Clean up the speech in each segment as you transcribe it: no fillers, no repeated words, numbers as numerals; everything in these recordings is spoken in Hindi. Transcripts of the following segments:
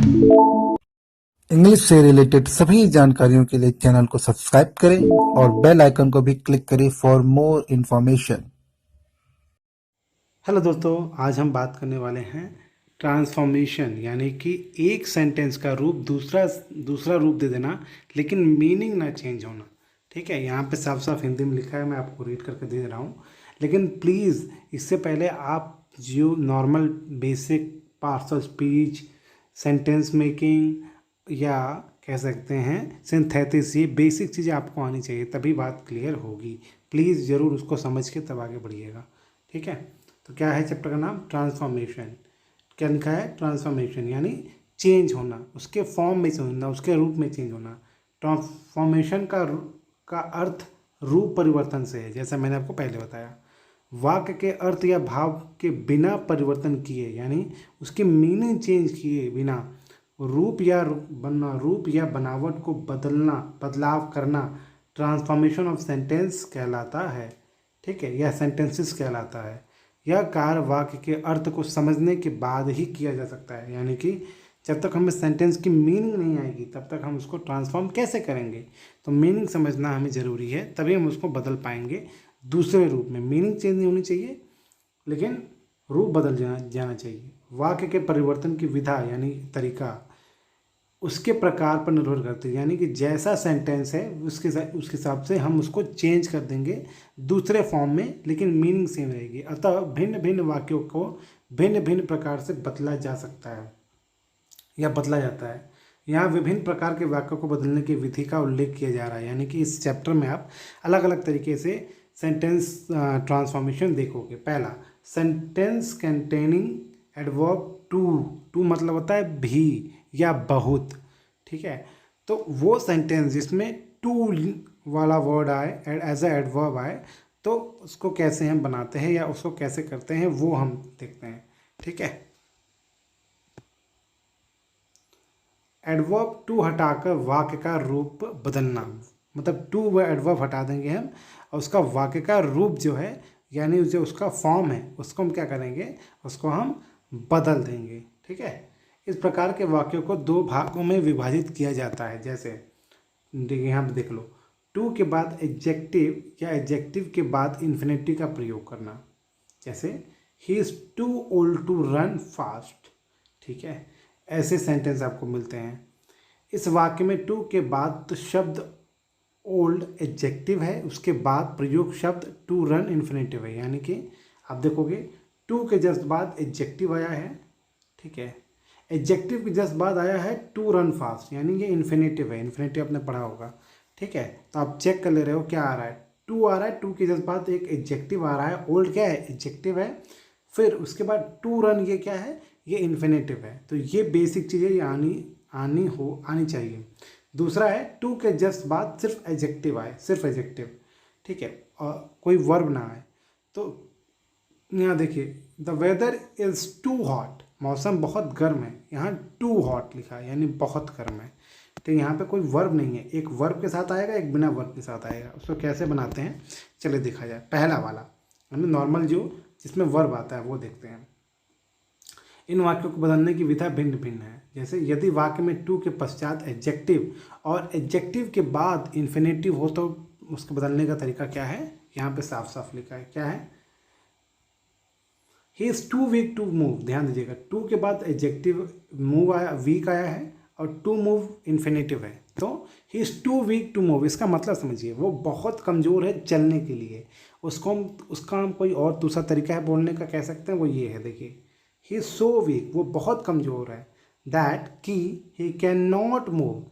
इंग्लिश से रिलेटेड सभी जानकारियों के लिए चैनल को सब्सक्राइब करें और बेल आइकन को भी क्लिक करें फॉर मोर इन्फॉर्मेशन। हेलो दोस्तों, आज हम बात करने वाले हैं ट्रांसफॉर्मेशन, यानी कि एक सेंटेंस का रूप दूसरा दूसरा रूप दे देना लेकिन मीनिंग ना चेंज होना। ठीक है, यहाँ पे साफ साफ हिंदी में लिखा है, मैं आपको रीड करके दे रहा हूँ। लेकिन प्लीज़ इससे पहले आप जो normal basic parts of speech, sentence making या कह सकते हैं सिंथेसिस, ये बेसिक चीज़ें आपको आनी चाहिए, तभी बात क्लियर होगी। प्लीज़ ज़रूर उसको समझ के तब आगे बढ़िएगा। ठीक है, तो क्या है चैप्टर का नाम? ट्रांसफॉर्मेशन। क्या लिखा है? ट्रांसफॉर्मेशन यानी चेंज होना, उसके फॉर्म में चेंज होना, उसके रूप में चेंज होना। ट्रांसफॉर्मेशन का अर्थ रूप परिवर्तन से है, जैसा मैंने आपको पहले बताया। वाक्य के अर्थ या भाव के बिना परिवर्तन किए, यानी उसकी मीनिंग चेंज किए बिना रूप या बनावट को बदलाव करना ट्रांसफॉर्मेशन ऑफ सेंटेंस कहलाता है। ठीक है, यह सेंटेंसेस कहलाता है। यह कार्य वाक्य के अर्थ को समझने के बाद ही किया जा सकता है, यानी कि जब तक हमें सेंटेंस की मीनिंग नहीं आएगी तब तक हम उसको ट्रांसफॉर्म कैसे करेंगे। तो मीनिंग समझना हमें ज़रूरी है, तभी हम उसको बदल पाएंगे दूसरे रूप में। मीनिंग चेंज नहीं होनी चाहिए लेकिन रूप बदल जाना चाहिए। वाक्य के परिवर्तन की विधा यानी तरीका उसके प्रकार पर निर्भर करती है, यानी कि जैसा सेंटेंस है उसके हिसाब से हम उसको चेंज कर देंगे दूसरे फॉर्म में, लेकिन मीनिंग सेम रहेगी। अतः भिन्न भिन्न वाक्यों को भिन्न भिन्न प्रकार से बदला जा सकता है या बदला जाता है। यहाँ विभिन्न प्रकार के वाक्यों को बदलने की विधि का उल्लेख किया जा रहा है, यानी कि इस चैप्टर में आप अलग अलग तरीके से सेंटेंस ट्रांसफॉर्मेशन देखोगे। पहला, सेंटेंस कंटेनिंग एडवर्ब टू मतलब होता है भी या बहुत। ठीक है, तो वो सेंटेंस जिसमें टू वाला वर्ड आए एज अ एडवर्ब आए, तो उसको कैसे हम बनाते हैं या उसको कैसे करते हैं वो हम देखते हैं। ठीक है, एडवर्ब टू हटाकर वाक्य का रूप बदलना, मतलब टू व एडवर्ब हटा देंगे हम और उसका वाक्य का रूप जो है, यानी जो उसका फॉर्म है, उसको हम क्या करेंगे, उसको हम बदल देंगे। ठीक है, इस प्रकार के वाक्यों को दो भागों में विभाजित किया जाता है। जैसे देखिए, यहाँ पे देख लो, टू के बाद एडजेक्टिव या एडजेक्टिव के बाद इन्फिनिटिव का प्रयोग करना। जैसे he is too old to run fast. ठीक है, ऐसे सेंटेंस आपको मिलते हैं। इस वाक्य में टू के बाद तो शब्द ओल्ड एडजेक्टिव है, उसके बाद प्रयोग शब्द टू रन इन्फिनिटिव है, यानी कि आप देखोगे टू के जस्ट बाद एडजेक्टिव आया है। ठीक है, एडजेक्टिव के जस्ट बाद आया है टू रन फास्ट, यानी ये इन्फिनिटिव है। इन्फिनिटिव आपने पढ़ा होगा। ठीक है, तो आप चेक कर ले रहे हो क्या आ रहा है, टू आ रहा है, टू के जस्ट बाद एक एडजेक्टिव आ रहा है, ओल्ड क्या है, एडजेक्टिव है, फिर उसके बाद टू रन ये क्या है, ये इन्फिनिटिव है। तो ये बेसिक चीज़ें आनी चाहिए। दूसरा है टू के जस्ट बाद सिर्फ एडजेक्टिव आए, सिर्फ एडजेक्टिव। ठीक है, और कोई वर्ब ना आए। तो यहाँ देखिए, the weather is too hot, मौसम बहुत गर्म है, यहाँ टू हॉट लिखा है यानी बहुत गर्म है। तो यहाँ पे कोई वर्ब नहीं है, एक वर्ब के साथ आएगा, एक बिना वर्ब के साथ आएगा। उसको कैसे बनाते हैं चलिए देखा जाए। पहला वाला हमें नॉर्मल जो जिसमें वर्ब आता है वो देखते हैं। इन वाक्यों को बदलने की विधा भिन्न भिन्न है। जैसे यदि वाक्य में टू के पश्चात एडजेक्टिव और एडजेक्टिव के बाद इन्फिनिटिव हो तो उसको बदलने का तरीका क्या है, यहाँ पे साफ साफ लिखा है। क्या है? He is too weak to move. ध्यान दीजिएगा, टू के बाद एडजेक्टिव मूव आया, वीक आया है, और टू मूव इन्फिनिटिव है। तो he is too weak to move, इसका मतलब समझिए वो बहुत कमज़ोर है चलने के लिए। उसका हम कोई और दूसरा तरीका है बोलने का, कह सकते हैं, वो ये है। देखिए, ही इज़ सो वीक, वो बहुत कमज़ोर है, दैट कि ही कैन नॉट मूव,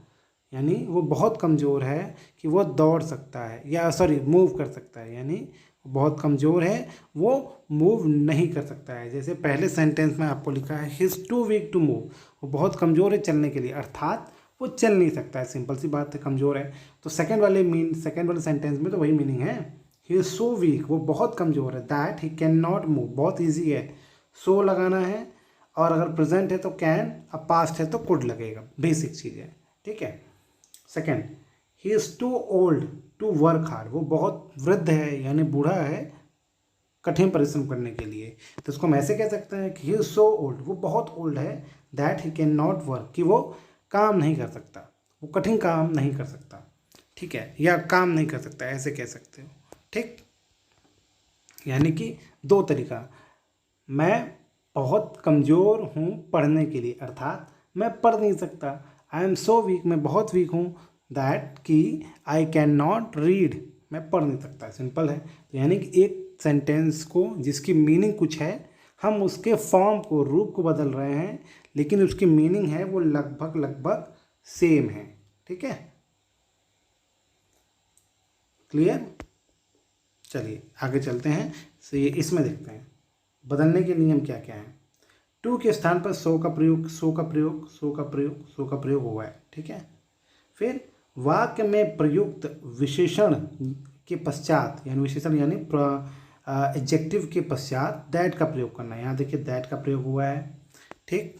यानी वो बहुत कमज़ोर है कि वो दौड़ सकता है, या सॉरी मूव कर सकता है, यानी बहुत कमज़ोर है, वो मूव नहीं कर सकता है। जैसे पहले सेंटेंस में आपको लिखा है he is too weak to move, वो बहुत कमज़ोर है चलने के लिए, अर्थात वो चल नहीं सकता है। सिंपल सी बात है, कमज़ोर है। तो सेकंड वाले सेंटेंस में तो वही मीनिंग है, ही इज़ सो वीक, वो बहुत कमज़ोर है, that he can not move, बहुत ईजी है, सो लगाना है, और अगर प्रेजेंट है तो कैन, अब पास्ट है तो कुड लगेगा। बेसिक चीज़ है। ठीक है, second, he is too old to work hard, वो बहुत वृद्ध है यानी बूढ़ा है कठिन परिश्रम करने के लिए। तो इसको हम ऐसे कह सकते हैं कि ही इज़ सो ओल्ड, वो बहुत ओल्ड है that he can not work, कि वो काम नहीं कर सकता, वो कठिन काम नहीं कर सकता, ठीक है, या काम नहीं कर सकता, ऐसे कह सकते हो। ठीक, यानी कि दो तरीका, मैं बहुत कमज़ोर हूँ पढ़ने के लिए, अर्थात मैं पढ़ नहीं सकता, आई एम सो वीक, मैं बहुत वीक हूँ, दैट कि आई कैन नॉट रीड, मैं पढ़ नहीं सकता, सिंपल है। तो यानी कि एक सेंटेंस को जिसकी मीनिंग कुछ है, हम उसके फॉर्म को, रूप को बदल रहे हैं, लेकिन उसकी मीनिंग है वो लगभग लगभग सेम है। ठीक है, क्लियर। चलिए आगे चलते हैं, तो ये इसमें देखते हैं बदलने के नियम क्या क्या हैं। टू के स्थान पर सो का प्रयोग, सो का प्रयोग, सो का प्रयोग, सो का प्रयोग हुआ है। ठीक है, फिर वाक्य में प्रयुक्त विशेषण के पश्चात, यानी विशेषण यानी एडजेक्टिव के पश्चात दैट का प्रयोग करना है। यहाँ देखिए दैट का प्रयोग हुआ है। ठीक,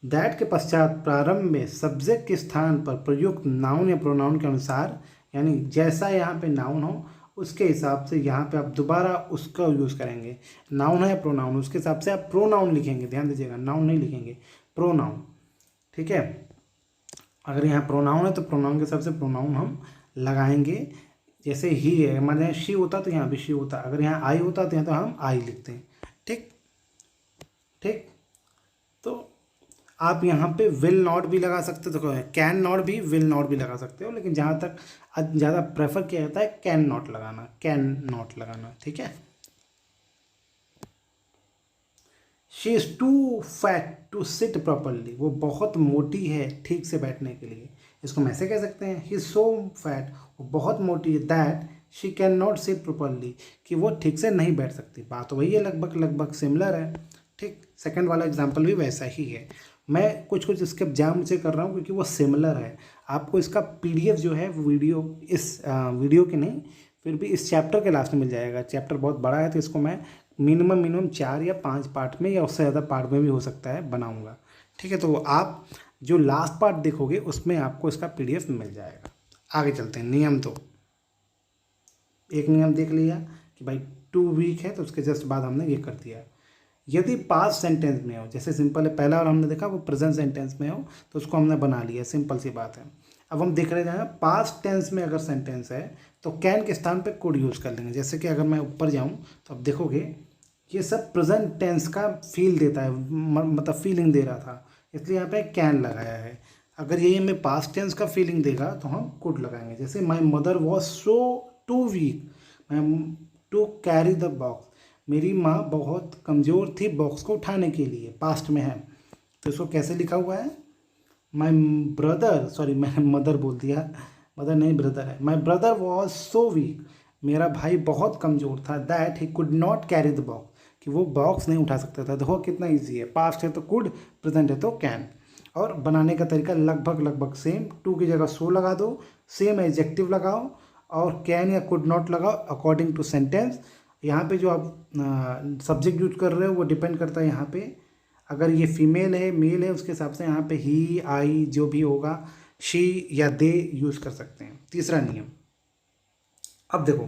दैट के पश्चात प्रारंभ में सब्जेक्ट के स्थान पर प्रयुक्त नाउन या प्रोनाउन के अनुसार, यानी जैसा यहाँ पे नाउन हो उसके हिसाब से यहाँ पे आप दोबारा उसका यूज़ करेंगे। नाउन है या प्रोनाउन, उसके हिसाब से आप प्रोनाउन लिखेंगे, ध्यान दीजिएगा, नाउन नहीं लिखेंगे, प्रोनाउन। ठीक है, अगर यहाँ प्रोनाउन है तो प्रोनाउन के हिसाब से प्रोनाउन हम लगाएंगे। जैसे ही है, हमारे यहाँ शी होता तो यहाँ भी शी होता, अगर यहाँ आई होता तो यहाँ तो हम आई लिखते हैं। ठीक, ठीक, तो आप यहाँ पे विल नॉट भी लगा सकते हो, तो कैन नॉट भी, विल नॉट भी लगा सकते हो, लेकिन जहाँ तक ज़्यादा प्रेफर किया जाता है कैन नॉट लगाना, कैन नॉट लगाना। ठीक है, she is too fat to sit properly, वो बहुत मोटी है ठीक से बैठने के लिए, इसको हम ऐसे कह सकते हैं, ही इज सो फैट, वो बहुत मोटी है, that she can not sit properly, कि वो ठीक से नहीं बैठ सकती। बात तो वही है, लगभग लगभग सिमिलर है। ठीक, सेकंड वाला एग्जाम्पल भी वैसा ही है। मैं कुछ कुछ इसके जाम से कर रहा हूँ क्योंकि वो सिमिलर है। आपको इसका पीडीएफ जो है वीडियो, इस वीडियो के नहीं, फिर भी इस चैप्टर के लास्ट में मिल जाएगा। चैप्टर बहुत बड़ा है तो इसको मैं मिनिमम 4 या 5 पार्ट में या उससे ज़्यादा पार्ट में भी हो सकता है बनाऊंगा। ठीक है, तो आप जो लास्ट पार्ट देखोगे उसमें आपको इसका पीडीएफ मिल जाएगा। आगे चलते हैं, नियम 2। एक नियम देख लिया कि भाई टू वीक है, तो उसके जस्ट बाद हमने ये कर दिया। यदि पास्ट सेंटेंस में हो, जैसे सिंपल है, पहला और हमने देखा वो प्रेजेंट सेंटेंस में हो, तो उसको हमने बना लिया, सिंपल सी बात है। अब हम देख रहे हैं पास्ट टेंस में अगर सेंटेंस है तो कैन के स्थान पे कुड यूज़ कर लेंगे। जैसे कि अगर मैं ऊपर जाऊं तो अब देखोगे ये सब प्रेजेंट टेंस का फील देता है, मतलब फीलिंग दे रहा था, इसलिए यहाँ पे कैन लगाया है। अगर ये हमें पास्ट टेंस का फीलिंग देगा तो हम कुड लगाएंगे। जैसे my mother was so too weak to carry the box, मेरी माँ बहुत कमज़ोर थी बॉक्स को उठाने के लिए, पास्ट में है, तो इसको कैसे लिखा हुआ है, माई ब्रदर, सॉरी मैंने मदर बोल दिया, मदर नहीं ब्रदर है, my brother was so weak, मेरा भाई बहुत कमज़ोर था, that he could not carry the box, कि वो बॉक्स नहीं उठा सकता था। देखो कितना ईजी है, पास्ट है तो कुड, प्रेजेंट है तो कैन। और बनाने का तरीका लगभग लगभग सेम, टू की जगह सो लगा दो, सेम एडजेक्टिव लगाओ और कैन या कुड नॉट लगाओ अकॉर्डिंग टू सेंटेंस। यहाँ पे जो आप सब्जेक्ट यूज कर रहे हो वो डिपेंड करता है, यहाँ पे अगर ये फीमेल है मेल है उसके हिसाब से यहाँ पे ही, आई जो भी होगा, शी या दे यूज़ कर सकते हैं। तीसरा नियम, अब देखो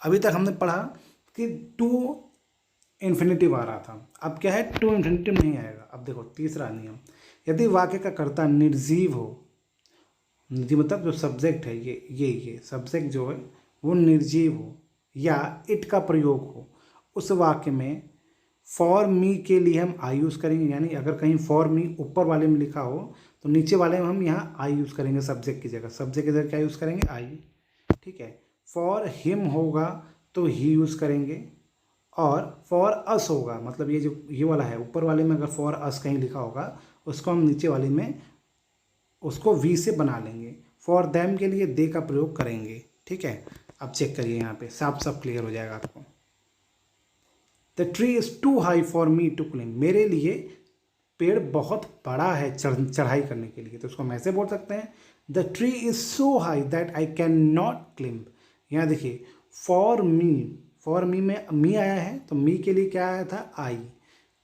अभी तक हमने पढ़ा कि टू इन्फिनेटिव आ रहा था, अब क्या है टू इन्फिनेटिव नहीं आएगा। अब देखो तीसरा नियम, यदि वाक्य का कर्ता निर्जीव हो, निर्जीव मतलब जो सब्जेक्ट है ये सब्जेक्ट जो है वो निर्जीव हो या इट का प्रयोग हो, उस वाक्य में फॉर मी के लिए हम आई यूज़ करेंगे। यानी अगर कहीं फॉर मी ऊपर वाले में लिखा हो तो नीचे वाले में हम यहाँ आई यूज़ करेंगे, सब्जेक्ट की जगह, सब्जेक्ट की जगह क्या यूज़ करेंगे, आई। ठीक है, फॉर हिम होगा तो ही यूज़ करेंगे, और फॉर अस होगा, मतलब ये जो ये वाला है ऊपर वाले में अगर फॉर अस कहीं लिखा होगा उसको हम नीचे वाले में उसको वी से बना लेंगे। फॉर देम के लिए दे का प्रयोग करेंगे। ठीक है, अब चेक करिए यहाँ पे साफ साफ क्लियर हो जाएगा आपको। The tree is too high for me to climb, मेरे लिए पेड़ बहुत बड़ा है चढ़ाई करने के लिए, तो उसको हम ऐसे बोल सकते हैं, the tree is so high that I can not climb. यहाँ देखिए फॉर मी में मी आया है तो मी के लिए क्या आया था, आई।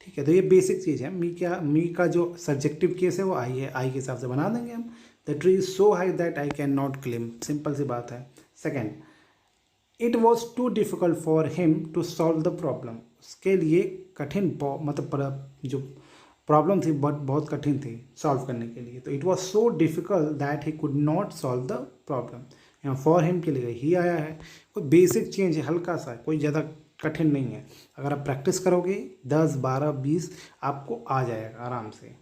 ठीक है, तो ये बेसिक चीज़ है, मी का जो सब्जेक्टिव केस है वो आई है, आई के हिसाब से बना देंगे हम। The tree is so high that I can not climb, simple सी बात है। Second, it was too difficult for him to solve the problem, उसके लिए कठिन मतलब जो प्रॉब्लम थी बट बहुत कठिन थी सॉल्व करने के लिए। तो it was so difficult that he could not solve the problem. यहाँ फॉर हिम के लिए ही आया है। कोई बेसिक चेंज है, हल्का सा, कोई ज़्यादा कठिन नहीं है। अगर आप प्रैक्टिस करोगे 10, 12, 20 आपको आ जाएगा आराम से।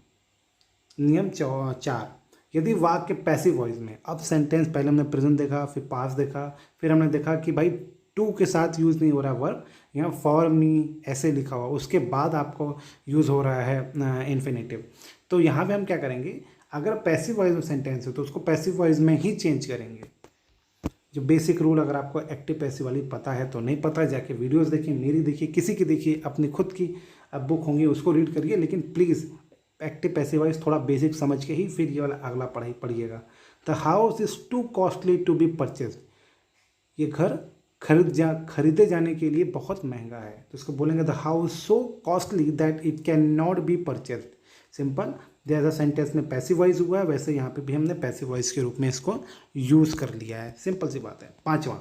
नियम 4, यदि वाक्य पैसिव वॉइस में, अब सेंटेंस पहले हमने प्रेजेंट देखा, फिर पास्ट देखा, फिर हमने देखा कि भाई टू के साथ यूज़ नहीं हो रहा है वर्ब, यहाँ फॉर मी ऐसे लिखा हुआ, उसके बाद आपको यूज़ हो रहा है इन्फिनेटिव। तो यहाँ पे हम क्या करेंगे, अगर पैसिव वॉइस में सेंटेंस है तो उसको पैसिव वॉइस में ही चेंज करेंगे। जो बेसिक रूल अगर आपको एक्टिव पैसिव वाली पता है तो नहीं पता, जाके वीडियोस देखिए, मेरी देखिए, किसी की देखिए, अपनी खुद की बुक होंगी उसको रीड करिए, लेकिन प्लीज़ एक्टिव पैसिव वॉइस थोड़ा बेसिक समझ के ही फिर ये वाला अगला पढ़िएगा। The house is too costly to be purchase, ये घर खरीदे जाने के लिए बहुत महंगा है। तो इसको बोलेंगे the house so costly that it can not be purchase. Simple, जैसा सेंटेंस में पैसिव वॉइस हुआ है वैसे यहाँ पे भी हमने पैसिव वॉइस के रूप में इसको यूज़ कर लिया है। सिंपल सी बात है। 5वां,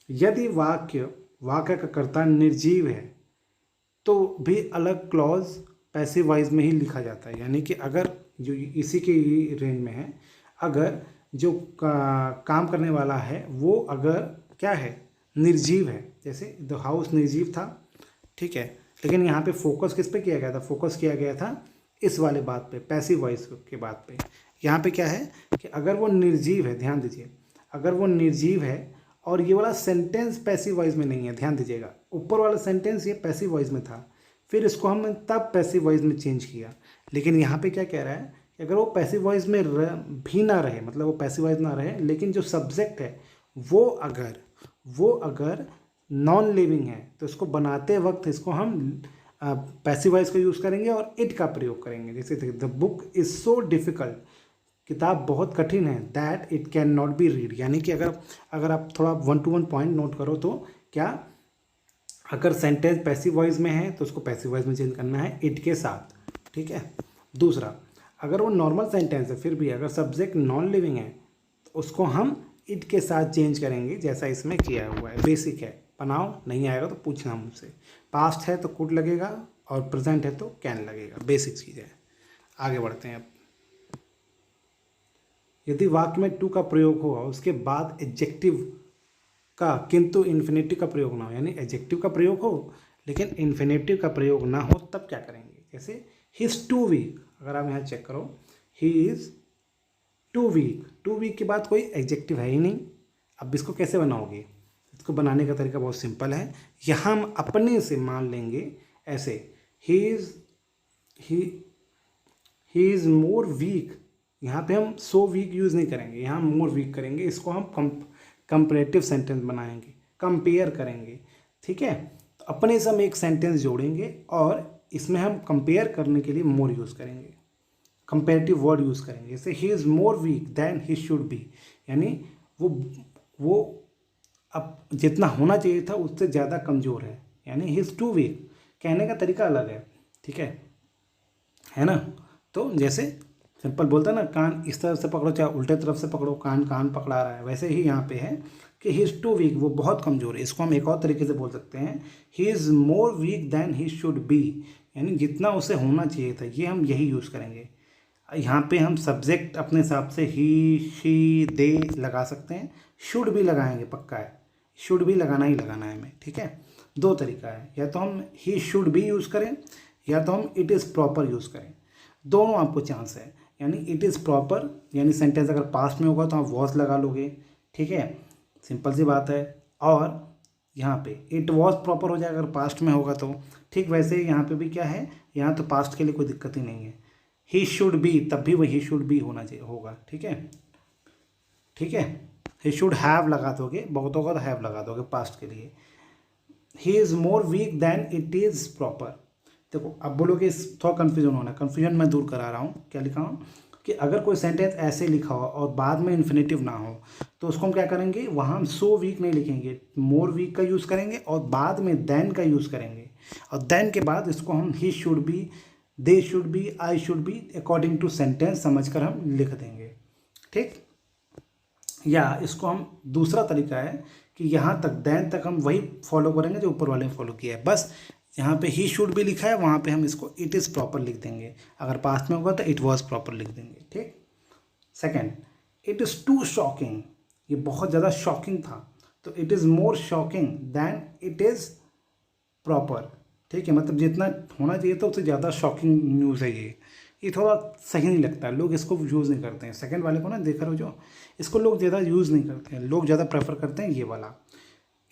यदि वाक्य का कर्ता निर्जीव है तो भी अलग क्लॉज पैसिव वॉइस में ही लिखा जाता है। यानी कि अगर जो इसी के रेंज में है, अगर जो काम करने वाला है वो अगर क्या है, निर्जीव है, जैसे द हाउस निर्जीव था, ठीक है, लेकिन यहाँ पे फोकस किस पे किया गया था, फोकस किया गया था इस वाले बात पे, पैसिव वॉइस के बात पे। यहाँ पे क्या है कि अगर वो निर्जीव है, ध्यान दीजिए, अगर वो निर्जीव है और ये वाला सेंटेंस पैसिव वॉइस में नहीं है, ध्यान दीजिएगा, ऊपर वाला सेंटेंस ये पैसिव वॉइस में था, फिर इसको हमने तब पैसिव वॉइस में चेंज किया। लेकिन यहाँ पे क्या कह रहा है कि अगर वो पैसिव वॉइस में भी ना रहे, मतलब वो पैसिव वॉइस ना रहे, लेकिन जो सब्जेक्ट है वो अगर नॉन लिविंग है तो इसको बनाते वक्त इसको हम पैसिव वॉइस का यूज़ करेंगे और इट का प्रयोग करेंगे। जैसे the book is so difficult, किताब बहुत कठिन है, that it can not be read. यानी कि अगर आप थोड़ा 1 to 1 पॉइंट नोट करो तो क्या, अगर सेंटेंस पैसिव वॉइस में है तो उसको पैसिव वॉइस में चेंज करना है इट के साथ, ठीक है। दूसरा, अगर वो नॉर्मल सेंटेंस है फिर भी अगर सब्जेक्ट नॉन लिविंग है तो उसको हम इट के साथ चेंज करेंगे, जैसा इसमें किया हुआ है। बेसिक है, बनाओ, नहीं आएगा तो पूछना मुझसे। पास्ट है तो कुड लगेगा और प्रेजेंट है तो कैन लगेगा, बेसिक चीज़ है। आगे बढ़ते हैं अब। यदि वाक्य में टू का प्रयोग हो और उसके बाद एडजेक्टिव का किंतु इन्फिनेटिव का प्रयोग ना हो, यानी एडजेक्टिव का प्रयोग हो लेकिन इन्फिनेटिव का प्रयोग ना हो, तब क्या करेंगे। जैसे ही इज़ टू वीक, अगर आप यहाँ चेक करो, ही इज़ टू वीक के बाद कोई एडजेक्टिव है ही नहीं। अब इसको कैसे बनाओगे, इसको बनाने का तरीका बहुत सिंपल है। यहाँ हम अपने से मान लेंगे ऐसे, ही इज़ मोर वीक, यहाँ पे हम सो वीक यूज़ नहीं करेंगे, यहाँ मोर वीक करेंगे। इसको हम कंपैरेटिव सेंटेंस बनाएंगे, कंपेयर करेंगे, ठीक है। तो अपने से हम एक सेंटेंस जोड़ेंगे और इसमें हम कंपेयर करने के लिए मोर यूज़ करेंगे, कंपेरेटिव वर्ड यूज़ करेंगे। जैसे he is more weak than he should be, यानी वो अब जितना होना चाहिए था उससे ज़्यादा कमज़ोर है, यानी ही इज़ टू वीक। कहने का तरीका अलग है, ठीक है ना। तो जैसे सिंपल बोलता है ना, कान इस तरफ से पकड़ो चाहे उल्टे तरफ से पकड़ो, कान पकड़ा रहा है, वैसे ही यहाँ पे है कि ही इज़ टू वीक, वो बहुत कमज़ोर है। इसको हम एक और तरीके से बोल सकते हैं, he is more weak than he should be, यानी जितना उसे होना चाहिए था, ये हम यही यूज़ करेंगे। यहाँ पे हम सब्जेक्ट अपने हिसाब से ही, शी, दे लगा सकते हैं, शुड भी लगाएंगे, पक्का है, शुड भी लगाना ही लगाना है हमें, ठीक है। 2 तरीका है, या तो हम ही शुड भी यूज़ करें या तो हम इट इज़ प्रॉपर यूज़ करें, दोनों आपको चांस है। यानी इट इज़ प्रॉपर, यानी सेंटेंस अगर पास्ट में होगा तो आप वॉज लगा लोगे, ठीक है, सिंपल सी बात है। और यहाँ पे इट वॉज प्रॉपर हो जाएगा अगर पास्ट में होगा तो, ठीक। वैसे यहाँ पे भी क्या है, यहाँ तो पास्ट के लिए कोई दिक्कत ही नहीं है। ही शुड बी, तब भी वही शुड बी होना चाहिए, होगा, ठीक है। ही शुड हैव लगा दोगे, बहुत होगा तो हैव लगा दोगे पास्ट के लिए। He is more weak than it is proper. देखो अब बोलोगे थोड़ा कन्फ्यूजन होना, कन्फ्यूजन मैं दूर करा रहा हूँ। क्या लिखा हूँ कि अगर कोई सेंटेंस ऐसे लिखा हो और बाद में इन्फिनेटिव ना हो तो उसको हम क्या करेंगे, वहाँ हम सो वीक नहीं लिखेंगे, मोर वीक का यूज़ करेंगे और बाद में देन का यूज़ करेंगे। और देन के बाद इसको हम he should be, they should be, I should be, according to sentence समझकर हम लिख देंगे, ठीक। या इसको हम दूसरा तरीका है कि यहाँ तक देन तक हम वही फॉलो करेंगे जो ऊपर वाले ने फॉलो किया है, बस यहाँ पे ही शुड भी लिखा है, वहाँ पे हम इसको इट इज़ प्रॉपर लिख देंगे। अगर पास्ट में होगा तो इट वॉज प्रॉपर लिख देंगे। ठीक। Second, it is too shocking, ये बहुत ज़्यादा शॉकिंग था, तो it is more shocking than it is proper. ठीक है, मतलब जितना होना चाहिए था उससे ज़्यादा शॉकिंग न्यूज़ है ये थोड़ा सही नहीं लगता है, लोग इसको यूज़ नहीं करते हैं। सेकंड वाले को ना देख रहे हो जो, इसको लोग ज़्यादा यूज़ नहीं करते हैं, लोग ज़्यादा प्रेफर करते हैं ये वाला।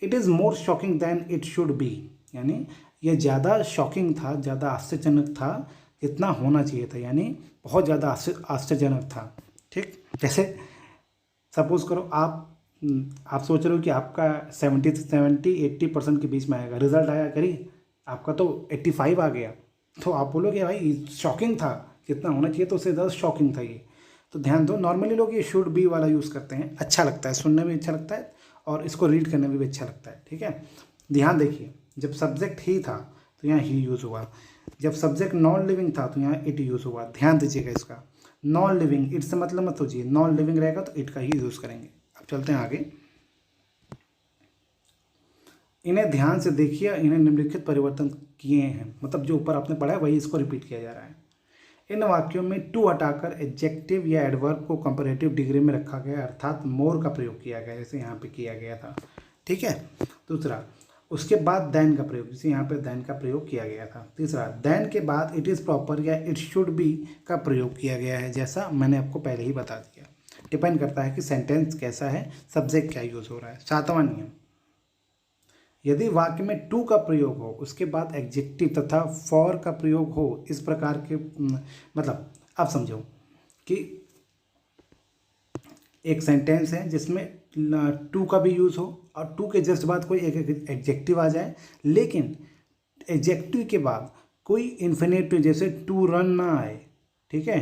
It is more shocking than it should be, यानी ये ज़्यादा शॉकिंग था, ज़्यादा आश्चर्यजनक था जितना होना चाहिए था, यानी बहुत ज़्यादा आश्चर्यजनक था। ठीक। जैसे सपोज करो आप सोच रहे हो कि आपका 70 80% के बीच में आएगा, रिजल्ट आया करी आपका तो 85 आ गया, तो आप बोलोगे भाई शॉकिंग था, जितना होना चाहिए तो उससे ज़्यादा शॉकिंग था ये। तो ध्यान दो, नॉर्मली लोग ये शुड बी वाला यूज़ करते हैं, अच्छा लगता है, सुनने में अच्छा लगता है और इसको रीड करने में भी अच्छा लगता है। ठीक है, ध्यान देखिए, जब सब्जेक्ट ही था तो यहाँ ही यूज़ हुआ, जब सब्जेक्ट नॉन लिविंग था तो यहाँ इट यूज़ हुआ। ध्यान दीजिएगा इसका, नॉन लिविंग, इट से मतलब मत सोचिए, नॉन लिविंग रहेगा तो इट का ही यूज़ करेंगे। अब चलते हैं आगे, इन्हें ध्यान से देखिए, इन्हें निम्नलिखित परिवर्तन किए हैं, मतलब जो ऊपर आपने पढ़ा है वही इसको रिपीट किया जा रहा है। इन वाक्यों में टू हटाकर एडजेक्टिव या एडवर्ब को कंपैरेटिव डिग्री में रखा गया, अर्थात मोर का प्रयोग किया गया, जैसे यहाँ पे किया गया था। ठीक है। दूसरा, उसके बाद देन का प्रयोग, जैसे यहाँ पे देन का प्रयोग किया गया था। तीसरा, देन के बाद इट इज़ प्रॉपर या इट शुड बी का प्रयोग किया गया है, जैसा मैंने आपको पहले ही बता दिया। डिपेंड करता है कि सेंटेंस कैसा है, सब्जेक्ट क्या यूज़ हो रहा है। सातवां नियम, यदि वाक्य में टू का प्रयोग हो, उसके बाद एडजेक्टिव तथा फॉर का प्रयोग हो, इस प्रकार के मतलब आप समझो कि एक सेंटेंस है जिसमें टू का भी यूज़ हो और टू के जस्ट बाद कोई एक एडजेक्टिव आ जाए, लेकिन एडजेक्टिव के बाद कोई इन्फिनेटिव जैसे टू रन ना आए, ठीक है,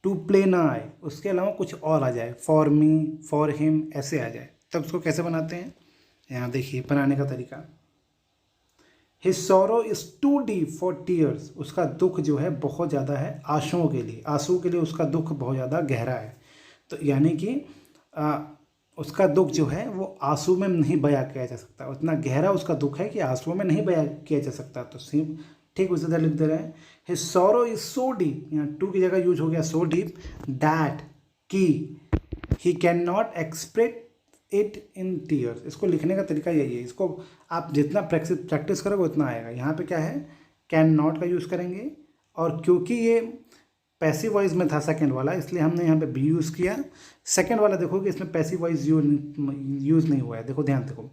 टू प्ले ना आए, उसके अलावा कुछ और आ जाए, फॉर मी, फॉर हिम, ऐसे आ जाए, तब उसको कैसे बनाते हैं, यहाँ देखिए बनाने का तरीका। His sorrow is too deep for tears, उसका दुख जो है बहुत ज़्यादा है आंसुओं के लिए, आंसू के लिए उसका दुख बहुत ज़्यादा गहरा है। तो यानी कि उसका दुख जो है वो आंसू में नहीं बयां किया जा सकता, उतना गहरा उसका दुख है कि आंसुओं में नहीं बयां किया जा सकता। तो सेम ठीक उसी तरह लिख दे रहे हैं, his sorrow is so deep, यहाँ टू की जगह यूज हो गया सो डीप, दैट की he can not express it in tears. इसको लिखने का तरीका यही है, इसको आप जितना प्रैक्टिस करोगे उतना आएगा। यहाँ पे क्या है, कैन नॉट का यूज़ करेंगे, और क्योंकि ये पैसिव वॉइस में था सेकंड वाला, इसलिए हमने यहाँ पे बी यूज़ किया। सेकंड वाला देखो कि इसमें पैसिव वॉइस यूज़ नहीं हुआ है, देखो ध्यान देखो,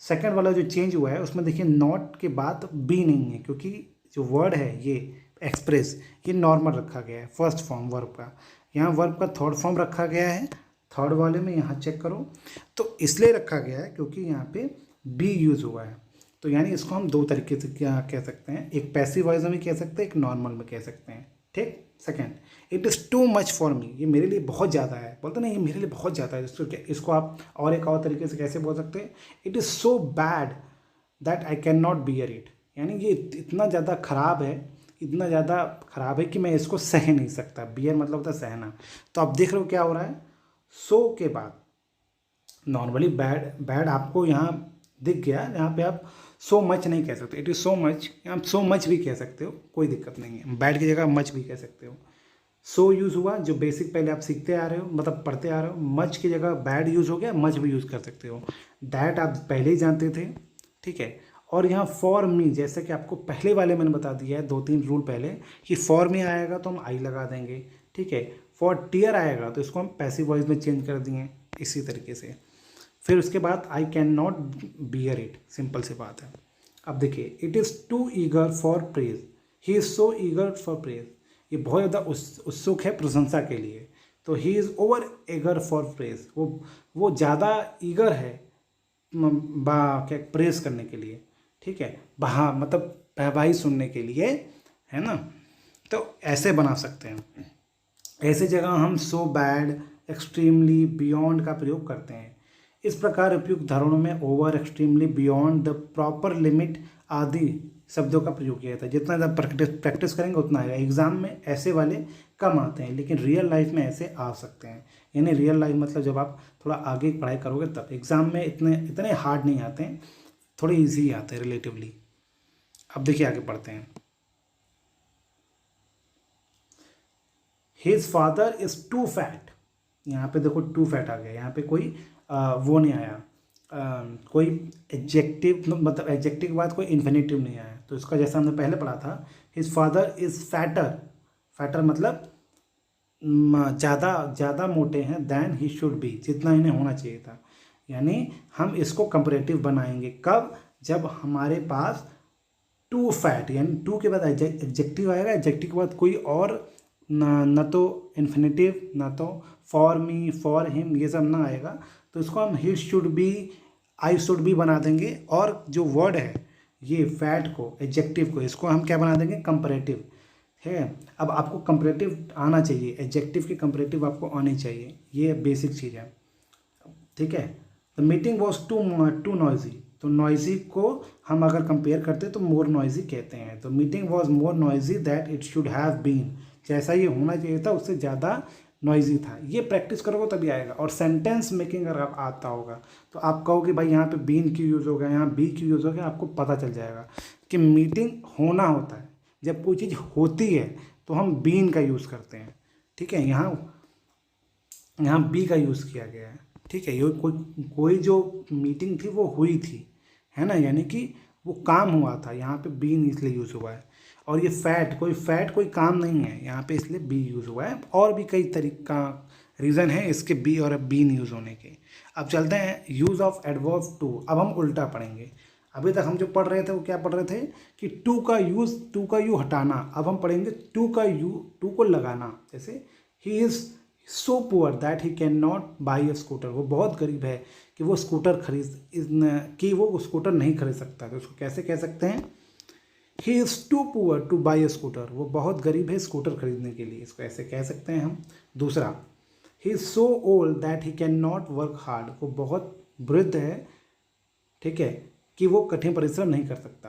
सेकंड वाला जो चेंज हुआ है उसमें देखिए नॉट के बाद बी नहीं है, क्योंकि जो वर्ड है ये एक्सप्रेस, ये नॉर्मल रखा गया है फर्स्ट फॉर्म वर्ब का, यहाँ वर्ब का थर्ड फॉर्म रखा गया है, थर्ड वाले में यहाँ चेक करो, तो इसलिए रखा गया है क्योंकि यहाँ पे बी यूज़ हुआ है। तो यानी इसको हम दो तरीके से क्या कह सकते हैं, एक पैसिव वॉइस में भी कह सकते हैं, एक नॉर्मल में कह सकते हैं। ठीक। Second, it is too much for me, ये मेरे लिए बहुत ज़्यादा है, बोलते नहीं ये मेरे लिए बहुत ज़्यादा है, इसको आप और एक और तरीके से कैसे बोल सकते हैं, it is so bad that I can not bear it, यानी ये इतना ज़्यादा ख़राब है, इतना ज़्यादा ख़राब है कि मैं इसको सह नहीं सकता। बियर मतलब होता है सहना। तो आप देख रहे हो क्या हो रहा है, सो के बाद नॉर्मली बैड आपको यहाँ दिख गया, यहाँ पे आप सो मच नहीं कह सकते, इट इज़ सो मच, आप सो मच भी कह सकते हो, कोई दिक्कत नहीं है, बैड की जगह मच भी कह सकते हो। सो यूज़ हुआ जो बेसिक पहले आप सीखते आ रहे हो, मतलब पढ़ते आ रहे हो, मच की जगह बैड यूज़ हो गया, मच भी यूज़ कर सकते हो। डैट आप पहले ही जानते थे, ठीक है। और यहाँ फॉर मी, जैसे कि आपको पहले वाले मैंने बता दिया है 2-3 रूल पहले, कि फॉर मी आएगा तो हम आई लगा देंगे, ठीक है। फॉर टीयर आएगा तो इसको हम पैसिव वॉइस में चेंज कर दिए, इसी तरीके से। फिर उसके बाद I can not bear it, simple सी बात है। अब देखिए, it is too eager for praise, he is so eager for praise, ये बहुत ज़्यादा उत्सुक है प्रशंसा के लिए, तो he is over eager for praise, वो ज़्यादा ईगर है क्या प्रेज करने के लिए, ठीक है, बहा मतलब वाहवाही सुनने के लिए, है ना। तो ऐसे बना सकते हैं, ऐसे जगह हम सो बैड, एक्सट्रीमली, बियॉन्ड का प्रयोग करते हैं। इस प्रकार उपयुक्त उदाहरणों में over, extremely, beyond, the proper limit आदि शब्दों का प्रयोग किया जाता है। जितना ज़्यादा प्रैक्टिस करेंगे उतना आएगा। एग्जाम में ऐसे वाले कम आते हैं, लेकिन रियल लाइफ में ऐसे आ सकते हैं। यानी रियल लाइफ मतलब जब आप थोड़ा आगे पढ़ाई करोगे तब, एग्जाम में इतने हार्ड नहीं आते हैं, थोड़े ईजी आते हैं रिलेटिवली। अब देखिए आगे पढ़ते हैं। His father is too fat, यहाँ पे देखो टू फैट आ गया, यहाँ पे कोई वो नहीं आया, कोई एडजेक्टिव, मतलब एडजेक्टिव के बाद कोई इन्फिनेटिव नहीं आया। तो इसका जैसा हमने पहले पढ़ा था, his father is fatter, fatter मतलब ज़्यादा मोटे हैं, देन ही शुड बी, जितना इन्हें होना चाहिए था। यानी हम इसको कंपैरेटिव बनाएंगे कब, जब हमारे पास टू फैट, यानी टू के बाद एडजेक्टिव आएगा, एडजेक्टिव के बाद कोई और न तो इन्फिनेटिव, ना तो फॉर मी, फॉर हिम, ये सब ना आएगा, तो इसको हम he should be, I should B बना देंगे। और जो वर्ड है ये फैट को, एडजेक्टिव को, इसको हम क्या बना देंगे, कंपैरेटिव है। अब आपको कंपैरेटिव आना चाहिए, एडजेक्टिव की कंपैरेटिव आपको आनी चाहिए, ये बेसिक चीज़ है, ठीक है। The meeting was too noisy, तो नॉइजी को हम अगर कंपेयर करते तो मोर नॉइजी कहते हैं। तो meeting was more noisy that it should have been, जैसा ये होना चाहिए था उससे ज़्यादा नॉइजी था। ये प्रैक्टिस करोगे तभी आएगा। और सेंटेंस मेकिंग अगर आता होगा तो आप कहोगे भाई यहाँ पे बीन क्यों यूज़ हो गया, यहाँ बी क्यों यूज़ हो गया, आपको पता चल जाएगा कि मीटिंग होना होता है, जब कोई चीज़ होती है तो हम बीन का यूज़ करते हैं, ठीक है। यहाँ बी का यूज़ किया गया है, ठीक है। ये कोई जो मीटिंग थी वो हुई थी, है ना, यानी कि वो काम हुआ था, यहाँ पे बीन इसलिए यूज़ हुआ है। और ये फैट कोई काम नहीं है, यहाँ पे इसलिए बी यूज़ हुआ है। और भी कई तरीका रीज़न है इसके बी और बीन यूज़ होने के। अब चलते हैं यूज़ ऑफ एडवर्ब टू। अब हम उल्टा पढ़ेंगे। अभी तक हम जो पढ़ रहे थे वो क्या पढ़ रहे थे कि टू का यू हटाना। अब हम पढ़ेंगे टू को लगाना। जैसे he is so poor that he can not by a scooter, वो बहुत गरीब है कि वो स्कूटर नहीं खरीद सकता। तो उसको कैसे कह सकते हैं, he is too poor to buy a scooter, वो बहुत गरीब है स्कूटर खरीदने के लिए, इसको ऐसे कह सकते हैं हम। दूसरा, ही is so old that he can not work hard, वो बहुत वृद्ध है, ठीक है, कि वो कठिन परिश्रम नहीं कर सकता।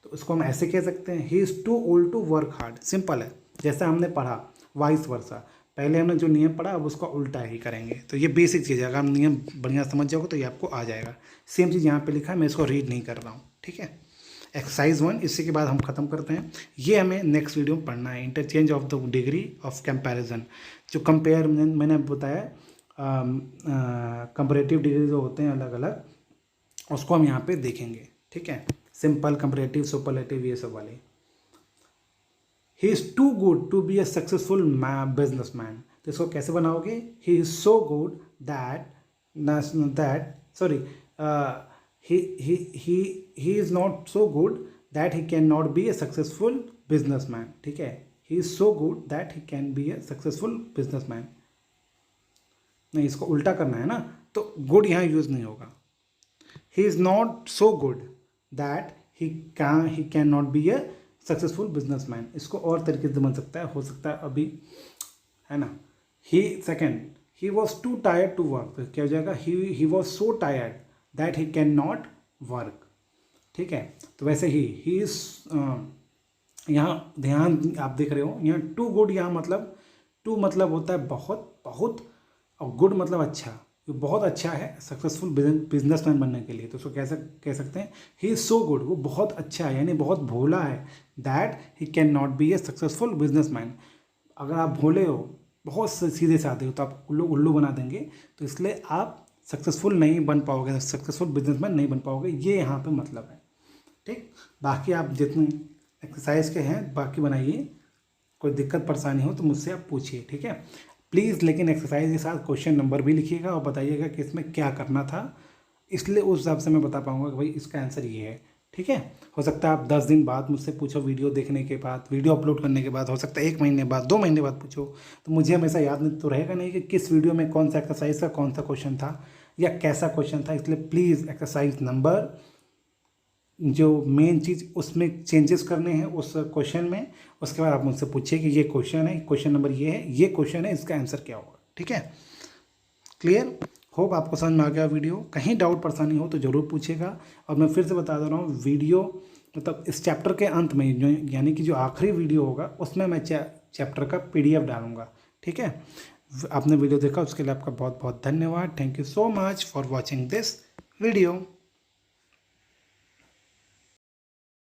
तो उसको हम ऐसे कह सकते हैं, he is too old to work hard. Simple है, जैसा हमने पढ़ा वाइस वर्सा, पहले हमने जो नियम पढ़ा अब उसका उल्टा ही करेंगे। तो ये बेसिक चीज़ है, अगर हम नियम बढ़िया समझ जाओगे तो ये आपको आ जाएगा। सेम चीज़ यहाँ पे लिखा है, मैं इसको रीड नहीं कर रहा हूँ, ठीक है। एक्सरसाइज 1, इसके के बाद हम ख़त्म करते हैं। ये हमें नेक्स्ट वीडियो में पढ़ना है, interchange of the degree of comparison. जो कंपेयर मैंने बताया, कंपैरेटिव डिग्री जो होते हैं अलग अलग, उसको हम यहाँ पे देखेंगे, ठीक है। सिंपल, कंपैरेटिव, सुपरलेटिव, ये सब वाले। He is too good to be a successful businessman, तो इसको कैसे बनाओगे, he is so good he is not so good that he cannot be a successful businessman, ठीक है। he is so good that he can be a successful businessman, नहीं इसको उल्टा करना है ना, तो गुड यहाँ यूज़ नहीं होगा। he is not so good that he can not be a successful businessman, इसको और तरीके से बन सकता है, हो सकता है अभी, है ना। he was too tired to work, तो क्या हो जाएगा, he was so tired that he cannot work, ठीक है। तो वैसे ही इज़, यहाँ ध्यान आप देख रहे हो, यहाँ टू गुड, यहाँ मतलब टू मतलब होता है बहुत, और गुड मतलब अच्छा, ये बहुत अच्छा है सक्सेसफुल बिजनेसमैन बनने के लिए। तो उसको कैसे कह सकते हैं, ही इज़ सो गुड, वो बहुत अच्छा है, यानी बहुत भोला है, that he can not be A successful businessman. अगर आप भोले हो, बहुत सीधे साधे हो, तो आप उल्लू बना देंगे, तो इसलिए आप सक्सेसफुल नहीं बन पाओगे, सक्सेसफुल बिजनेसमैन नहीं बन पाओगे, ये यहाँ पे मतलब है, ठीक। बाकी आप जितने एक्सरसाइज के हैं बाकी बनाइए, कोई दिक्कत परेशानी हो तो मुझसे आप पूछिए, ठीक है। प्लीज़ लेकिन एक्सरसाइज के साथ क्वेश्चन नंबर भी लिखिएगा और बताइएगा कि इसमें क्या करना था, इसलिए उस हिसाब से मैं बता पाऊँगा कि भाई इसका आंसर ये है, ठीक है। हो सकता है आप 10 दिन बाद मुझसे पूछो, वीडियो देखने के बाद, वीडियो अपलोड करने के बाद, हो सकता है 1 महीने बाद, 2 महीने बाद पूछो, तो मुझे हमेशा याद नहीं तो रहेगा नहीं कि किस वीडियो में कौन सा एक्सरसाइज का कौन सा क्वेश्चन था या कैसा क्वेश्चन था। इसलिए प्लीज़ एक्सरसाइज नंबर, जो मेन चीज़ उसमें चेंजेस करने हैं उस क्वेश्चन में, उसके बाद आप मुझसे पूछिए कि ये क्वेश्चन है, क्वेश्चन नंबर ये है, ये क्वेश्चन है, इसका आंसर क्या होगा, ठीक है। क्लियर, होप आपको समझ में आ गया वीडियो। कहीं डाउट परेशानी हो तो ज़रूर पूछेगा। और मैं फिर से बता दे रहा हूँ, वीडियो मतलब इस चैप्टर के अंत में जो, यानी कि जो आखिरी वीडियो होगा उसमें मैं चैप्टर का PDF डालूंगा, ठीक है। आपने वीडियो देखा उसके लिए आपका बहुत बहुत धन्यवाद। Thank you so much for watching this video.